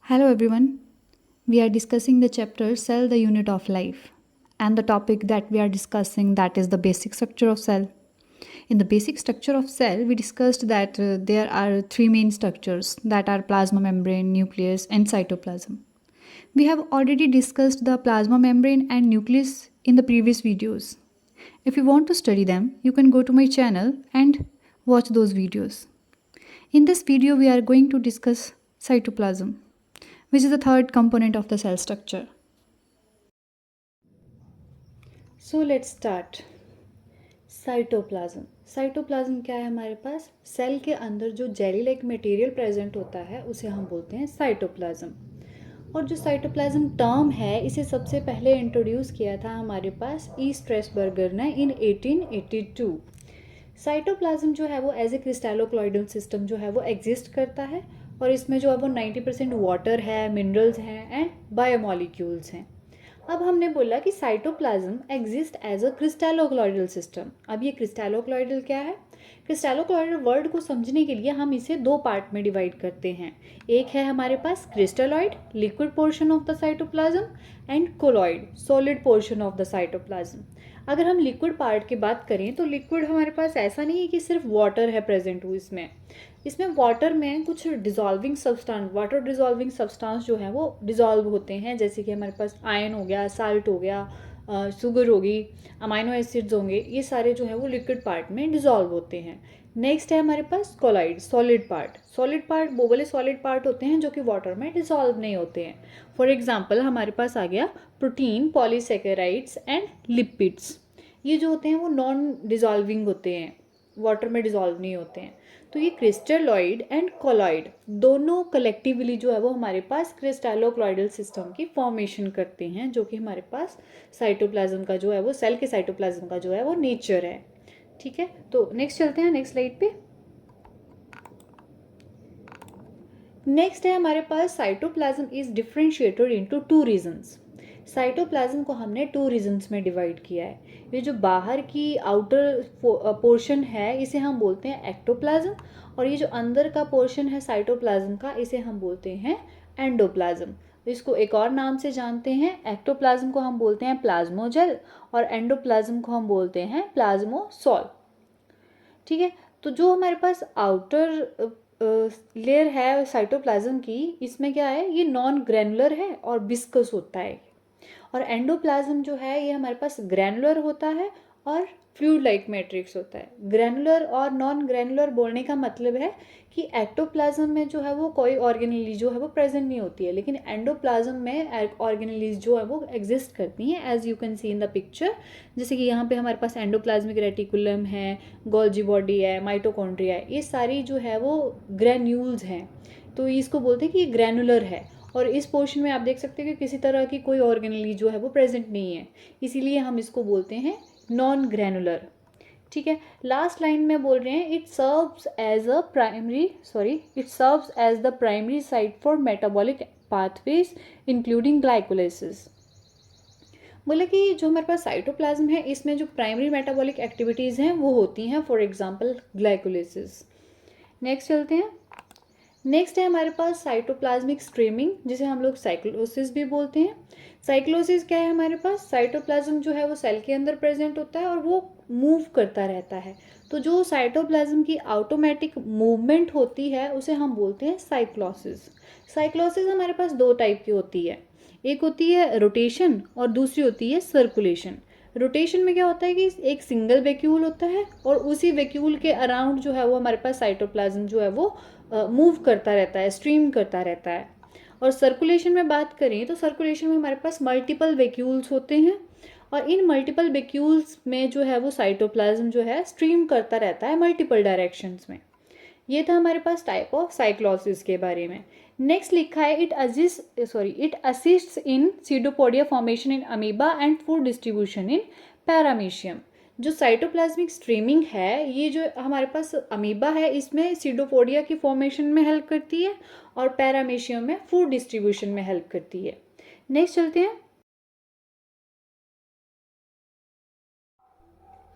Hello everyone. We are discussing the chapter Cell the Unit of Life, and the topic that we are discussing that is the basic structure of cell. In the basic structure of cell, we discussed that there are three main structures that are plasma membrane, nucleus and cytoplasm. We have already discussed the plasma membrane and nucleus in the previous videos. If you want to study them, you can go to my channel and watch those videos. In this video, we are going to discuss cytoplasm, which is the third component of the cell structure. So let's start. Cytoplasm cytoplasm क्या है हमारे पास? Cell के अंदर जो jelly like material present होता है उसे हम बोलते हैं साइटोप्लाज्म। और जो साइटोप्लाज्म टर्म है इसे सबसे पहले इंट्रोड्यूस किया था हमारे पास ई स्ट्रेसबर्गर ने इन 1882। साइटोप्लाज्म जो है वो एज ए क्रिस्टलोक्लॉइडल सिस्टम जो है वो एग्जिस्ट करता है और इसमें जो है वो 90% वाटर है, मिनरल्स हैं एंड बायोमोलिक्यूल्स हैं। अब हमने बोला कि cytoplasm exist as a crystallocolloidal system. अब ये क्रिस्टलोक्लॉइडल क्या है? क्रिस्टलोक्लॉइडल वर्ड को समझने के लिए हम इसे दो पार्ट में डिवाइड करते हैं। एक है हमारे पास crystalloid, liquid portion of the cytoplasm, and colloid, solid portion of the cytoplasm. अगर हम लिक्विड पार्ट की बात करें तो लिक्विड हमारे पास ऐसा नहीं है कि सिर्फ वाटर है प्रेजेंट हो इसमें वाटर में कुछ dissolving substance, water dissolving substance जो है वो डिजॉल्व होते हैं, जैसे कि हमारे पास आयन हो गया, साल्ट हो गया, शुगर होगी, अमाइनो एसिड्स होंगे, ये सारे जो है वो लिक्विड पार्ट में डिजॉल्व होते हैं। नेक्स्ट है हमारे पास colloid, solid part. Solid part वो वाले सॉलिड पार्ट होते हैं जो कि वाटर में डिजॉल्व नहीं होते हैं। फॉर एग्जाम्पल हमारे पास आ गया प्रोटीन, पॉलीसेकेराइड्स एंड लिपिड्स। ये जो होते हैं वो नॉन डिजॉल्विंग होते हैं, वाटर में डिजॉल्व नहीं होते हैं। तो ये क्रिस्टलॉइड एंड कोलॉइड दोनों कलेक्टिवली जो है वो हमारे पास क्रिस्टलोक्लॉइडल सिस्टम की फॉर्मेशन करते हैं, जो कि हमारे पास साइटोप्लाज्म का जो है वो, सेल के साइटोप्लाज्म का जो है वो नेचर है। ठीक है, तो नेक्स्ट चलते हैं नेक्स्ट स्लाइड पे। नेक्स्ट है हमारे पास cytoplasm is differentiated into two regions. Cytoplasm को हमने टू रीजन्स में डिवाइड किया है। ये जो बाहर की आउटर पोर्शन है इसे हम बोलते हैं एक्टोप्लाज्म, और ये जो अंदर का पोर्शन है साइटोप्लाज्म का इसे हम बोलते हैं एंडोप्लाज्म। इसको एक और नाम से जानते हैं, एक्टोप्लाज्म को हम बोलते हैं प्लाज्मोजेल और एंडोप्लाज्म को हम बोलते हैं प्लाज्मोसोल। ठीक है, तो जो हमारे पास आउटर लेयर है साइटोप्लाज्म की, इसमें क्या है, ये नॉन ग्रैनुलर है और विस्कस होता है। और एंडोप्लाज्म जो है ये हमारे पास ग्रैनुलर होता है और फ्लूइड लाइक मैट्रिक्स होता है। ग्रैनुलर और नॉन ग्रैनुलर बोलने का मतलब है कि एक्टोप्लाज्म में जो है वो कोई ऑर्गेनेली जो है वो प्रेजेंट नहीं होती है, लेकिन एंडोप्लाज्म में ऑर्गेनेलीज जो है वो एग्जिस्ट करती हैं, as you can see in the picture. जैसे कि यहाँ पे हमारे पास एंडोप्लाज्मिक रेटिकुलम है, गोल्जी बॉडी है, माइटोकॉन्ड्रिया है, ये सारी जो है वो ग्रैन्यूल्स हैं। तो इसको बोलते हैं कि ये ग्रैनुलर है। और इस पोर्शन में आप देख सकते हैं कि किसी तरह की कोई ऑर्गेनेली जो है वो प्रेजेंट नहीं है, इसीलिए हम इसको बोलते हैं नॉन ग्रैनुलर। ठीक है, लास्ट लाइन में बोल रहे हैं it serves as the primary site for metabolic pathways including glycolysis. बोले कि जो हमारे पास साइटोप्लाज्म है इसमें जो प्राइमरी मेटाबॉलिक एक्टिविटीज़ हैं वो होती हैं, फॉर एग्जांपल ग्लाइकोलाइसिस। नेक्स्ट चलते हैं। नेक्स्ट है हमारे पास साइटोप्लाज्मिक स्ट्रीमिंग, जिसे हम लोग साइक्लोसिस भी बोलते हैं। साइक्लोसिस क्या है हमारे पास? साइटोप्लाज्म जो है वो सेल के अंदर प्रेजेंट होता है और वो मूव करता रहता है। तो जो साइटोप्लाज्म की ऑटोमेटिक मूवमेंट होती है उसे हम बोलते हैं साइक्लोसिस। साइक्लोसिस हमारे पास दो टाइप की होती है, एक होती है रोटेशन और दूसरी होती है सर्कुलेशन। रोटेशन में क्या होता है कि एक सिंगल वैक्यूल होता है और उसी वैक्यूल के अराउंड जो है वो हमारे पास साइटोप्लाज्म जो है वो मूव करता रहता है, स्ट्रीम करता रहता है। और सर्कुलेशन में बात करें तो सर्कुलेशन में हमारे पास मल्टीपल वैक्यूल्स होते हैं और इन मल्टीपल वैक्यूल्स में जो है वो साइटोप्लाज्म जो है स्ट्रीम करता रहता है मल्टीपल डायरेक्शंस में। ये था हमारे पास टाइप ऑफ साइक्लोसिस के बारे में। नेक्स्ट लिखा है it assists in pseudopodia formation in amoeba and food distribution in paramecium. जो साइटोप्लाज्मिक स्ट्रीमिंग है ये जो हमारे पास अमीबा है इसमें सीडोपोडिया की फॉर्मेशन में हेल्प करती है और पैरामीशियम में फूड डिस्ट्रीब्यूशन में हेल्प करती है। नेक्स्ट चलते हैं।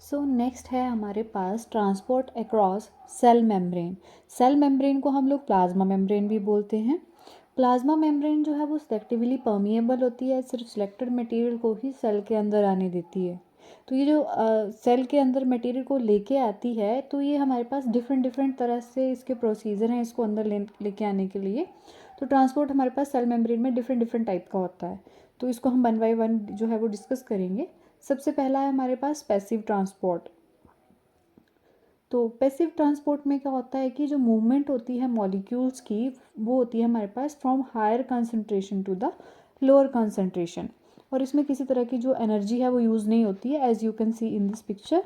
सो नेक्स्ट है हमारे पास transport across cell membrane. Cell membrane को हम लोग प्लाज्मा मेम्ब्रेन भी बोलते हैं। प्लाज्मा मेम्ब्रेन जो है वो सिलेक्टिवली परमिएबल होती है, सिर्फ सिलेक्टेड मटेरियल को ही सेल के अंदर आने देती है। तो ये जो सेल के अंदर मटेरियल को लेके आती है, तो ये हमारे पास डिफरेंट डिफरेंट तरह से इसके प्रोसीजर हैं इसको अंदर लेके आने के लिए। तो ट्रांसपोर्ट हमारे पास सेल मेम्ब्रेन में डिफरेंट डिफरेंट टाइप का होता है, तो इसको हम 1 बाय 1 जो है वो डिस्कस करेंगे। सबसे पहला है हमारे पास पैसिव ट्रांसपोर्ट। तो पैसिव ट्रांसपोर्ट में क्या होता है कि जो मूवमेंट होती है मॉलिक्यूल्स की, वो होती है हमारे पास from higher concentration to the lower concentration, और इसमें किसी तरह की जो एनर्जी है वो यूज़ नहीं होती है। As you can see in this picture,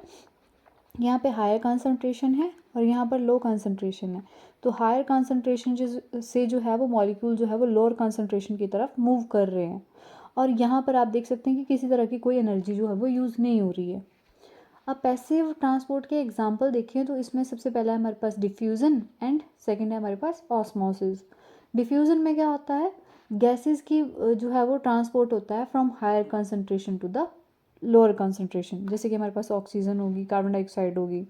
यहाँ पे हायर कंसंट्रेशन है और यहाँ पर लो कंसंट्रेशन है। तो हायर कंसंट्रेशन से जो है वो मॉलिक्यूल जो है वो लोअर कंसंट्रेशन की तरफ मूव कर रहे हैं, और यहाँ पर आप देख सकते हैं कि किसी तरह की कोई एनर्जी जो है वो यूज़ नहीं हो रही है। अब पैसिव ट्रांसपोर्ट के एग्जांपल देखें तो इसमें सबसे पहला है हमारे पास डिफ्यूज़न एंड सेकंड है हमारे पास ऑस्मोसिस। डिफ्यूज़न में क्या होता है, गैसेस की जो है वो ट्रांसपोर्ट होता है from higher concentration to the lower concentration, जैसे कि हमारे पास ऑक्सीजन होगी, कार्बन डाइऑक्साइड होगी।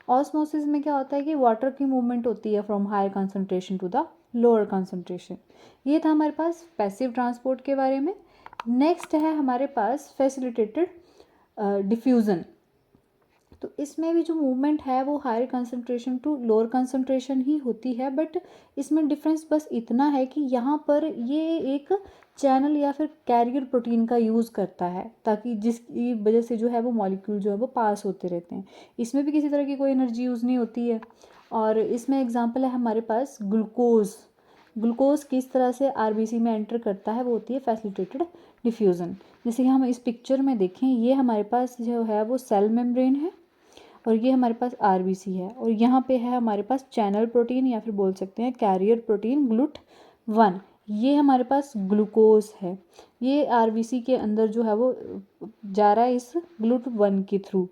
ऑस्मोसिस में क्या होता है कि वाटर की मूवमेंट होती है from higher concentration to the lower concentration. ये था हमारे पास पैसिव ट्रांसपोर्ट के बारे में। नेक्स्ट है हमारे पास फैसिलिटेटेड डिफ्यूज़न। तो इसमें भी जो मूवमेंट है वो higher concentration to lower concentration ही होती है, बट इसमें डिफरेंस बस इतना है कि यहाँ पर ये एक चैनल या फिर कैरियर प्रोटीन का यूज़ करता है, ताकि जिसकी वजह से जो है वो मॉलिक्यूल जो है वो पास होते रहते हैं। इसमें भी किसी तरह की कोई एनर्जी यूज़ नहीं होती है। और इसमें एग्जाम्पल है हमारे पास ग्लूकोज। ग्लूकोज किस तरह से आरबीसी में एंटर करता है, वो होती है फैसिलिटेटेड डिफ्यूज़न। जैसे कि हम इस पिक्चर में देखें, ये हमारे पास जो है वो सेल मेम्ब्रेन है और ये हमारे पास आरबीसी है, और यहाँ पे है हमारे पास चैनल प्रोटीन या फिर बोल सकते हैं कैरियर प्रोटीन GLUT1। ये हमारे पास ग्लूकोज है, ये आरबीसी के अंदर जो है वो जा रहा है इस GLUT1 के थ्रू।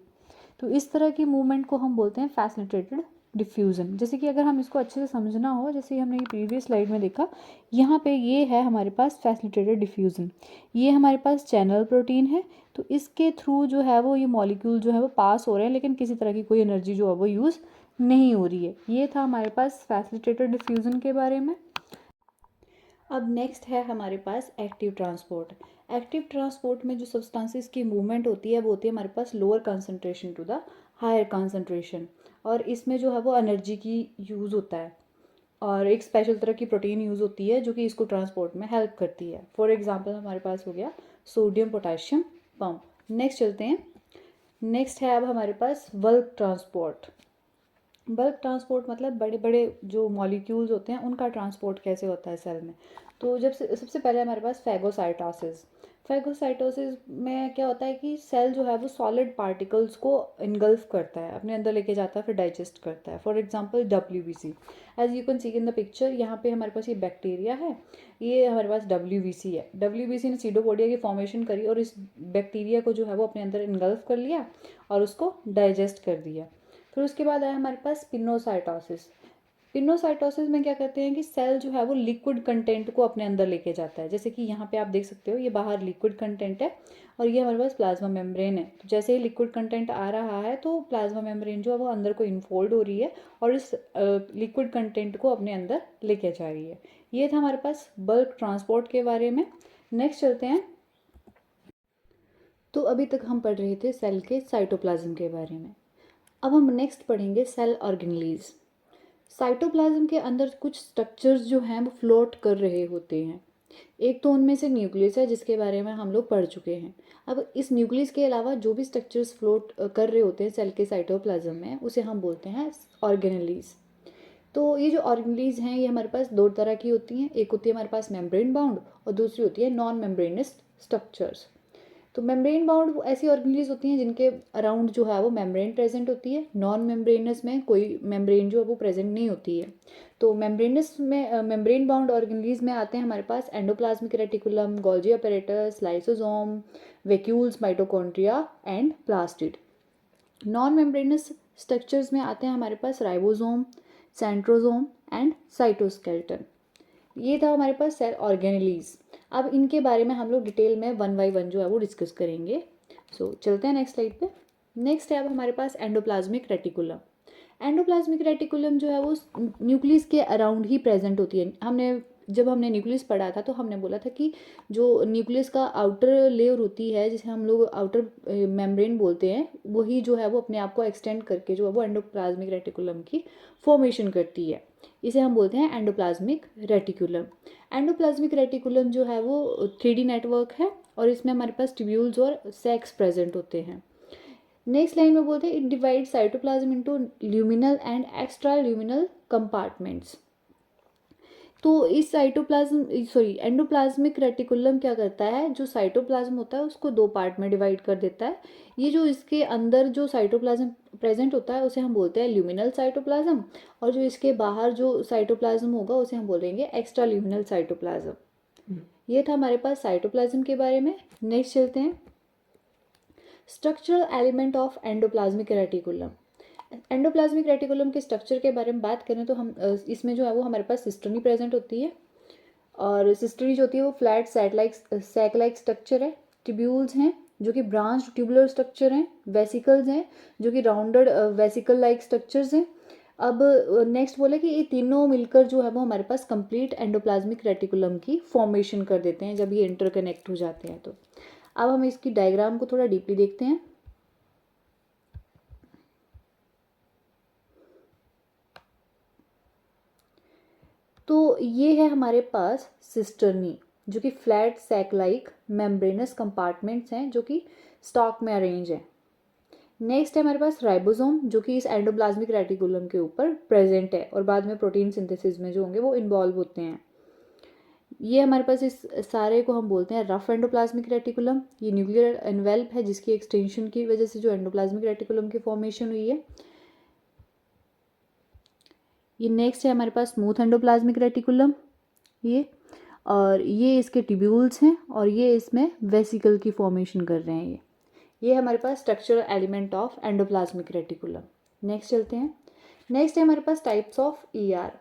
तो इस तरह की मूवमेंट को हम बोलते हैं फैसिलिटेटेड डिफ्यूज़न। जैसे कि अगर हम इसको अच्छे से समझना हो, जैसे हमने ये प्रीवियस स्लाइड में देखा, यहाँ पे ये है हमारे पास फैसिलिटेटेड डिफ्यूज़न, ये हमारे पास चैनल प्रोटीन है। तो इसके थ्रू जो है वो ये मॉलिक्यूल जो है वो पास हो रहे हैं, लेकिन किसी तरह की कोई एनर्जी जो है वो यूज़ नहीं हो रही है। ये था हमारे पास फैसिलिटेटेड डिफ्यूज़न के बारे में। अब नेक्स्ट है हमारे पास एक्टिव ट्रांसपोर्ट। एक्टिव ट्रांसपोर्ट में जो सब्सटेंसेस की मूवमेंट होती है वो होती है हमारे पास lower concentration to the higher concentration, और इसमें जो है वो एनर्जी की यूज़ होता है, और एक स्पेशल तरह की प्रोटीन यूज़ होती है जो कि इसको ट्रांसपोर्ट में हेल्प करती है। फॉर एग्जांपल हमारे पास हो गया सोडियम पोटेशियम पंप। नेक्स्ट चलते हैं। नेक्स्ट है अब हमारे पास बल्क ट्रांसपोर्ट। बल्क ट्रांसपोर्ट मतलब बड़े बड़े जो मॉलिक्यूल्स होते हैं उनका ट्रांसपोर्ट कैसे होता है सेल में। तो जब सबसे पहले हमारे पास फैगोसाइटोसिस। फैगोसाइटोसिस में क्या होता है कि सेल जो है वो सॉलिड पार्टिकल्स को इनगल्फ करता है, अपने अंदर लेके जाता है, फिर डाइजेस्ट करता है। For example WBC, as you can see in the picture, यहाँ पे हमारे पास ये बैक्टीरिया है, ये हमारे पास WBC है। WBC ने सीडोपोडिया की फॉर्मेशन करी और इस बैक्टीरिया को जो है वो अपने अंदर इनगल्फ कर लिया और उसको डाइजेस्ट कर दिया। फिर उसके बाद आया हमारे पास पिनोसाइटोसिस। पिनोसाइटोसिस में क्या करते हैं कि सेल जो है वो लिक्विड कंटेंट को अपने अंदर लेके जाता है, जैसे कि यहाँ पे आप देख सकते हो, ये बाहर लिक्विड कंटेंट है और ये हमारे पास प्लाज्मा मेम्ब्रेन है। तो जैसे ही लिक्विड कंटेंट आ रहा है तो प्लाज्मा मेम्ब्रेन जो है वो अंदर को इनफोल्ड हो रही है और इस लिक्विड कंटेंट को अपने अंदर लेके जा रही है। ये था हमारे पास बल्क ट्रांसपोर्ट के बारे में। नेक्स्ट चलते हैं। तो अभी तक हम पढ़ रहे थे सेल के साइटोप्लाज्म के बारे में। अब हम नेक्स्ट पढ़ेंगे सेल ऑर्गेनेलीज। साइटोप्लाज्म के अंदर कुछ स्ट्रक्चर्स जो हैं वो फ्लोट कर रहे होते हैं। एक तो उनमें से न्यूक्लियस है, जिसके बारे में हम लोग पढ़ चुके हैं। अब इस न्यूक्लियस के अलावा जो भी स्ट्रक्चर्स फ्लोट कर रहे होते हैं सेल के साइटोप्लाज्म में, उसे हम बोलते हैं ऑर्गेनेलीज। तो ये जो ऑर्गेनेलीज हैं ये हमारे पास दो तरह की होती हैं। एक होती है हमारे पास मेम्ब्रेन बाउंड और दूसरी होती है नॉन मेम्ब्रेनस स्ट्रक्चर्स। तो मेम्ब्रेन बाउंड वो ऐसी ऑर्गेनेलीज होती हैं जिनके अराउंड जो है वो मेम्ब्रेन प्रेजेंट होती है। नॉन मेम्ब्रेनस में कोई मेम्ब्रेन जो है वो प्रेजेंट नहीं होती है। तो मेम्ब्रेनस में मेम्ब्रेन बाउंड ऑर्गेनेलीज में आते हैं हमारे पास endoplasmic reticulum, Golgi apparatus, lysosome, vacuoles, mitochondria and plastid. Non membranous structures में आते हैं हमारे पास राइबोसोम, सेंट्रोसोम एंड साइटोस्केलेटन। ये था हमारे पास सेल ऑर्गेनेलीज। अब इनके बारे में हम लोग डिटेल में 1 बाय 1 जो है वो डिस्कस करेंगे। चलते हैं नेक्स्ट स्लाइड पे। नेक्स्ट है अब हमारे पास एंडोप्लाज्मिक रेटिकुलम। एंडोप्लाज्मिक रेटिकुलम जो है वो न्यूक्लियस के अराउंड ही प्रेजेंट होती है। हमने जब हमने न्यूक्लियस पढ़ा था तो हमने बोला था कि जो न्यूक्लियस का आउटर लेयर होती है, जिसे हम लोग आउटर मेम्ब्रेन बोलते हैं, वही जो है वो अपने आप को एक्सटेंड करके जो है वो एंडोप्लाज्मिक रेटिकुलम की फॉर्मेशन करती है। इसे हम बोलते हैं एंडोप्लाज्मिक रेटिकुलम। एंडोप्लाज्मिक रेटिकुलम जो है वो 3D नेटवर्क है और इसमें हमारे पास ट्यूब्यूल्स और सैक्स प्रेजेंट होते हैं। नेक्स्ट लाइन में बोलते हैं it divide cytoplasm into luminal and extra luminal compartments. तो इस एंडोप्लाज्मिक रेटिकुलम क्या करता है, जो साइटोप्लाज्म होता है उसको दो पार्ट में डिवाइड कर देता है। ये जो इसके अंदर जो साइटोप्लाज्म प्रेजेंट होता है उसे हम बोलते हैं ल्यूमिनल साइटोप्लाज्म, और जो इसके बाहर जो साइटोप्लाज्म होगा उसे हम बोलेंगे एक्स्ट्रा ल्यूमिनल साइटोप्लाज्म। ये था हमारे पास साइटोप्लाज्म के बारे में। नेक्स्ट चलते हैं structural element of endoplasmic reticulum. Endoplasmic reticulum के स्ट्रक्चर के बारे में बात करें तो हम इसमें जो है वो हमारे पास सिस्टर्नी प्रेजेंट होती है, और सिस्टर्नी जो होती है वो फ्लैट सैक लाइक स्ट्रक्चर है। ट्यूब्यूल्स हैं जो कि ब्रांच ट्यूबुलर स्ट्रक्चर हैं। वेसिकल्स हैं जो कि राउंडेड वेसिकल लाइक स्ट्रक्चर्स हैं। अब नेक्स्ट बोले कि ये तीनों मिलकर जो है वो हमारे पास कंप्लीट एंडोप्लाज्मिक रेटिकुलम की फॉर्मेशन कर देते हैं जब ये इंटरकनेक्ट हो जाते हैं। तो अब हम इसकी डायग्राम को थोड़ा डीपली देखते हैं। तो ये है हमारे पास सिस्टर्नी जो कि flat sac like membranous compartments हैं जो कि स्टॉक में अरेंज हैं। नेक्स्ट है हमारे पास राइबोसोम जो कि इस एंडोप्लाज्मिक रेटिकुलम के ऊपर प्रेजेंट है और बाद में प्रोटीन सिंथेसिस में जो होंगे वो इन्वॉल्व होते हैं। ये हमारे पास इस सारे को हम बोलते हैं रफ एंडोप्लाज्मिक रेटिकुलम। ये न्यूक्लियर एनवेल्प है जिसकी एक्सटेंशन की वजह से जो एंडोप्लाज्मिक रेटिकुलम की फॉर्मेशन हुई है। ये नेक्स्ट है हमारे पास स्मूथ एंडोप्लाज्मिक रेटिकुलम, ये और ये इसके ट्यूब्यूल्स हैं और ये इसमें वेसिकल की फॉर्मेशन कर रहे हैं। ये हमारे पास structural element of endoplasmic reticulum. Next चलते हैं। नेक्स्ट है हमारे पास टाइप्स ऑफ ईआर।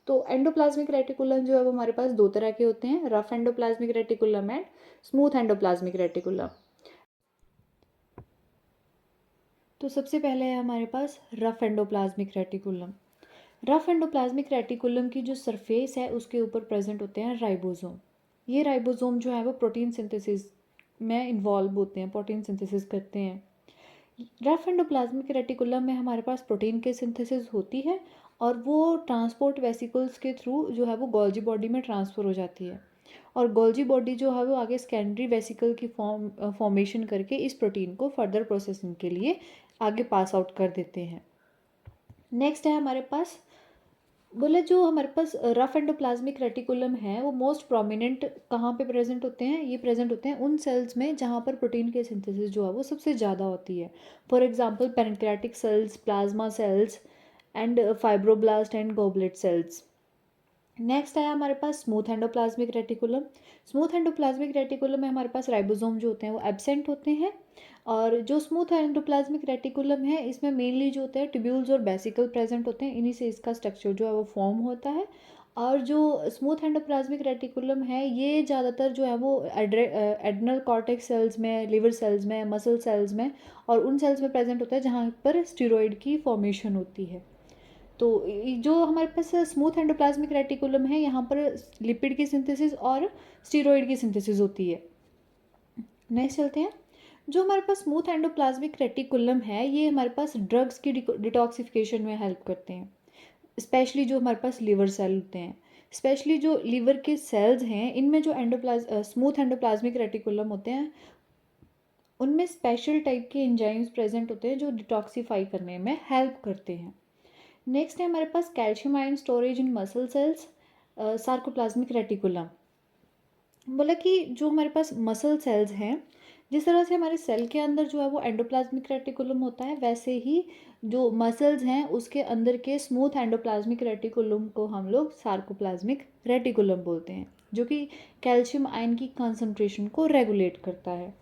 तो एंडोप्लाज्मिक रेटिकुलम जो है वो हमारे पास दो तरह के होते हैं, rough endoplasmic reticulum and smooth endoplasmic reticulum. तो सबसे पहले है हमारे पास rough endoplasmic reticulum. Rough endoplasmic reticulum की जो सरफेस है उसके ऊपर प्रेजेंट होते हैं राइबोसोम। ये राइबोसोम जो है वो प्रोटीन सिंथेसिस में इन्वॉल्व होते हैं, प्रोटीन सिंथेसिस करते हैं। रफ एंडोप्लाज्मिक रेटिकुलम में हमारे पास प्रोटीन की सिंथेसिस होती है और वो ट्रांसपोर्ट वेसिकल्स के थ्रू जो है वो गोल्जी बॉडी में ट्रांसफ़र हो जाती है, और गोल्जी बॉडी जो है वो आगे सेकेंडरी वेसिकल की फॉर्मेशन करके इस प्रोटीन को फर्दर प्रोसेसिंग के लिए आगे पास आउट कर देते हैं। नेक्स्ट है हमारे पास बोले जो हमारे पास रफ एंडोप्लाज्मिक रेटिकुलम है वो मोस्ट प्रोमिनेंट कहाँ पे प्रेजेंट होते हैं, ये प्रेजेंट होते हैं उन सेल्स में जहाँ पर प्रोटीन के सिंथेसिस जो है वो सबसे ज़्यादा होती है। For example pancreatic cells, plasma cells and fibroblast and goblet cells. Next है हमारे पास smooth endoplasmic reticulum. Smooth endoplasmic reticulum में हमारे पास राइबोसोम जो होते हैं वो एब्सेंट होते हैं, और जो स्मूथ एंडोप्लाज्मिक रेटिकुलम है इसमें मेनली जो होते हैं ट्यूब्यूल्स और बेसिकल प्रेजेंट होते हैं, इन्हीं से इसका स्ट्रक्चर जो है वो फॉर्म होता है। और जो स्मूथ एंडोप्लाज्मिक रेटिकुलम है ये ज़्यादातर जो है वो एड्रेनल कॉर्टेक्स सेल्स में, लिवर सेल्स में, मसल सेल्स में और उन सेल्स में प्रेजेंट होता है जहाँ पर स्टीरॉयड की फॉर्मेशन होती है। तो जो हमारे पास स्मूथ एंडोप्लाज्मिक रेटिकुलम है यहाँ पर लिपिड की सिंथेसिस और स्टीरॉयड की सिंथेसिस होती है। नेक्स्ट चलते हैं। जो हमारे पास स्मूथ एंडोप्लाज्मिक रेटिकुलम है ये हमारे पास ड्रग्स की डिटॉक्सिफिकेशन में हेल्प करते हैं, स्पेशली जो हमारे पास लिवर सेल होते हैं। स्पेशली जो लिवर के सेल्स हैं इनमें जो स्मूथ एंडोप्लाज्मिक रेटिकुलम होते हैं उनमें स्पेशल टाइप के एंजाइम्स प्रेजेंट होते हैं जो डिटॉक्सिफाई करने में हेल्प करते हैं। नेक्स्ट है हमारे पास calcium ion storage in muscle cells, sarcoplasmic reticulum. बोला कि जो हमारे पास मसल सेल्स हैं, जिस तरह से हमारे सेल के अंदर जो है वो एंडोप्लाज्मिक रेटिकुलम होता है, वैसे ही जो मसल्स हैं उसके अंदर के स्मूथ एंडोप्लाज्मिक रेटिकुलम को हम लोग सार्कोप्लाज्मिक रेटिकुलम बोलते हैं, जो कि कैल्शियम आयन की कंसंट्रेशन को रेगुलेट करता है।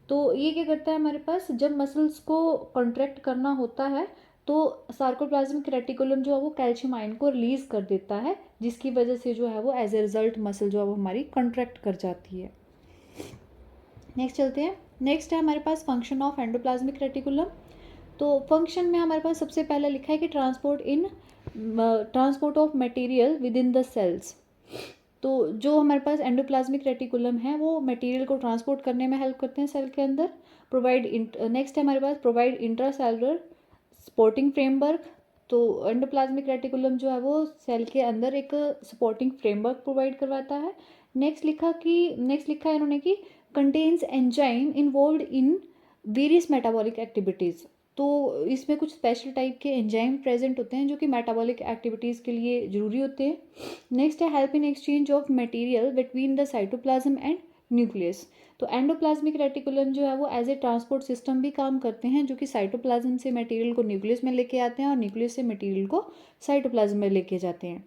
तो ये क्या करता है हमारे पास, जब मसल्स को कॉन्ट्रैक्ट करना होता है तो सार्कोप्लाज्मिक रेटिकुलम जो है वो कैल्शियम आयन को रिलीज कर देता है, जिसकी वजह से जो है वो एज ए रिजल्ट मसल जो है वो हमारी कॉन्ट्रैक्ट कर जाती है। नेक्स्ट चलते हैं। नेक्स्ट है हमारे पास फंक्शन ऑफ एंडोप्लाज्मिक रेटिकुलम। तो फंक्शन में हमारे पास सबसे पहले लिखा है कि transport of material within the cells. तो जो हमारे पास एंडोप्लाज्मिक रेटिकुलम है वो मटेरियल को ट्रांसपोर्ट करने में हेल्प करते हैं सेल के अंदर। नेक्स्ट है हमारे पास प्रोवाइड इंट्रासेलुलर सपोर्टिंग फ्रेमवर्क। तो एंडोप्लाज्मिक रेटिकुलम जो है वो सेल के अंदर एक सपोर्टिंग फ्रेमवर्क प्रोवाइड करवाता है। नेक्स्ट लिखा है इन्होंने कि contains enzyme involved in various metabolic activities. तो इसमें कुछ स्पेशल टाइप के एंजाइम प्रेजेंट होते हैं जो कि मेटाबॉलिक एक्टिविटीज़ के लिए ज़रूरी होते हैं। नेक्स्ट है help in exchange of material between the cytoplasm and nucleus. तो एंडोप्लाज्मिक रेटिकुलम जो है वो एज ए ट्रांसपोर्ट सिस्टम भी काम करते हैं, जो कि साइटोप्लाज्म से मटेरियल को न्यूक्लियस में लेके आते हैं और न्यूक्लियस से मटेरियल को साइटोप्लाज्म में लेके जाते हैं।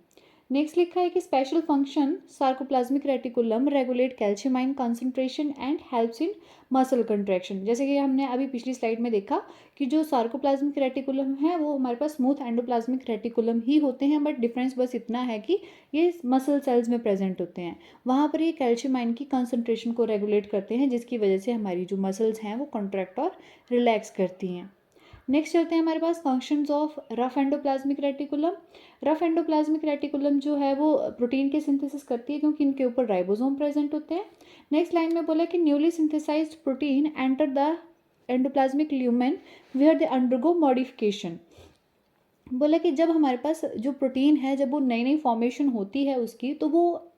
नेक्स्ट लिखा है कि special function sarcoplasmic reticulum regulate calcium ion concentration and helps in muscle contraction. जैसे कि हमने अभी पिछली स्लाइड में देखा कि जो सार्कोप्लाज्मिक रेटिकुलम है वो हमारे पास स्मूथ एंडोप्लाज्मिक रेटिकुलम ही होते हैं, बट डिफरेंस बस इतना है कि ये मसल सेल्स में प्रेजेंट होते हैं। वहाँ पर ये कैल्शियम आयन की कंसंट्रेशन को रेगुलेट करते हैं, जिसकी वजह से हमारी जो मसल्स हैं वो कॉन्ट्रैक्ट और रिलैक्स करती हैं। नेक्स्ट चलते हैं हमारे पास functions of rough endoplasmic reticulum. Rough endoplasmic reticulum जो है वो प्रोटीन के सिंथेसिस करती है, क्योंकि इनके ऊपर राइबोसोम प्रेजेंट होते हैं। नेक्स्ट लाइन में बोला कि newly synthesised protein enter the endoplasmic lumen where they undergo modification. बोला कि जब हमारे पास जो प्रोटीन है जब वो नई नई फॉर्मेशन होती है उसकी, तो वो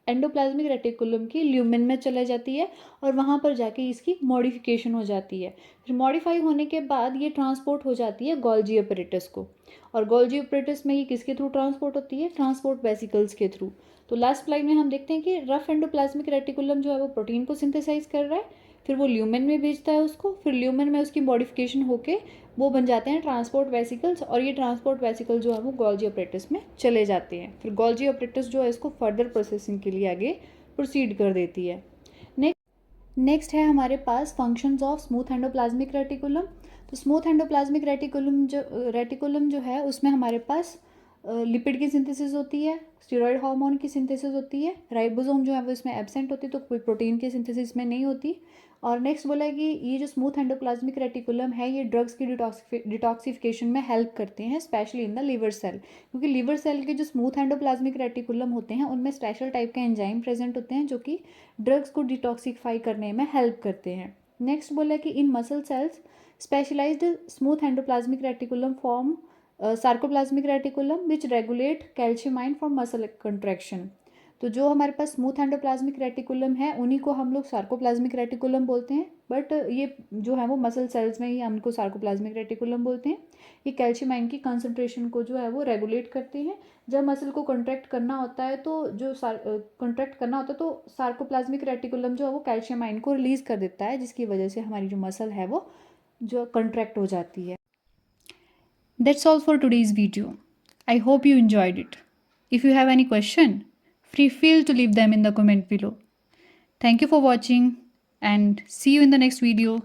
एंडोप्लाज्मिक रेटिकुलम की ल्यूमेन में चला जाती है और वहाँ पर जाके इसकी मॉडिफिकेशन हो जाती है। फिर मॉडिफाई होने के बाद ये ट्रांसपोर्ट हो जाती है गोल्जी अपरेटस को, और गोल्जी अपरेटस में ये किसके थ्रू ट्रांसपोर्ट होती है? ट्रांसपोर्ट वेसिकल्स के थ्रू। तो लास्ट स्लाइड में हम देखते हैं कि रफ एंडोप्लाज्मिक रेटिकुलम जो है वो प्रोटीन को सिंथेसाइज कर रहा है, फिर वो ल्यूमेन में भेजता है उसको, फिर ल्यूमेन में उसकी मॉडिफिकेशन होके वो बन जाते हैं ट्रांसपोर्ट वेसिकल्स, और ये ट्रांसपोर्ट वेसिकल जो है वो गोल्जी अपरेटस में चले जाते हैं। फिर गोल्जी अपरेटस जो है इसको फर्दर प्रोसेसिंग के लिए आगे प्रोसीड कर देती है। नेक्स्ट है हमारे पास functions of smooth endoplasmic reticulum. तो स्मूथ एंडोप्लाज्मिक रेटिकुलम जो है उसमें हमारे पास लिपिड की सिंथेसिस होती है, स्टेरॉयड हार्मोन की सिंथेसिस होती है, राइबोसोम जो है वो इसमें एब्सेंट होती है, तो कोई प्रोटीन की सिंथेसिस में नहीं होती। और नेक्स्ट बोला है कि ये जो स्मूथ एंडोप्लाज्मिक रेटिकुलम है ये ड्रग्स की डिटॉक्सिफिकेशन में हेल्प करते हैं, specially in the liver cell, क्योंकि लिवर सेल के जो स्मूथ एंडोप्लाज्मिक रेटिकुलम होते हैं उनमें स्पेशल टाइप के एंजाइम प्रेजेंट होते हैं जो कि ड्रग्स को डिटॉक्सिफाई करने में हेल्प करते हैं। नेक्स्ट बोला कि in muscle cells specialised smooth endoplasmic reticulum form sarcoplasmic reticulum which regulate calcium ion for muscle contraction. तो जो हमारे पास स्मूथ एंडोप्लाज्मिक रेटिकुलम है उन्हीं को हम लोग सार्कोप्लाज्मिक रेटिकुलम बोलते हैं, बट ये जो है वो मसल सेल्स में ही हम इनको सार्कोप्लाज्मिक रेटिकुलम बोलते हैं। ये कैल्शियम आयन की कंसंट्रेशन को जो है वो रेगुलेट करते हैं। जब मसल को कॉन्ट्रैक्ट करना होता है तो सार्कोप्लाज्मिक रेटिकुलम जो है वो कैल्शियम आयन को रिलीज कर देता है, जिसकी वजह से हमारी जो मसल है वो जो कॉन्ट्रैक्ट हो जाती है। That's all for today's video. I hope you enjoyed it. If you have any question, feel to leave them in the comment below. Thank you for watching and see you in the next video.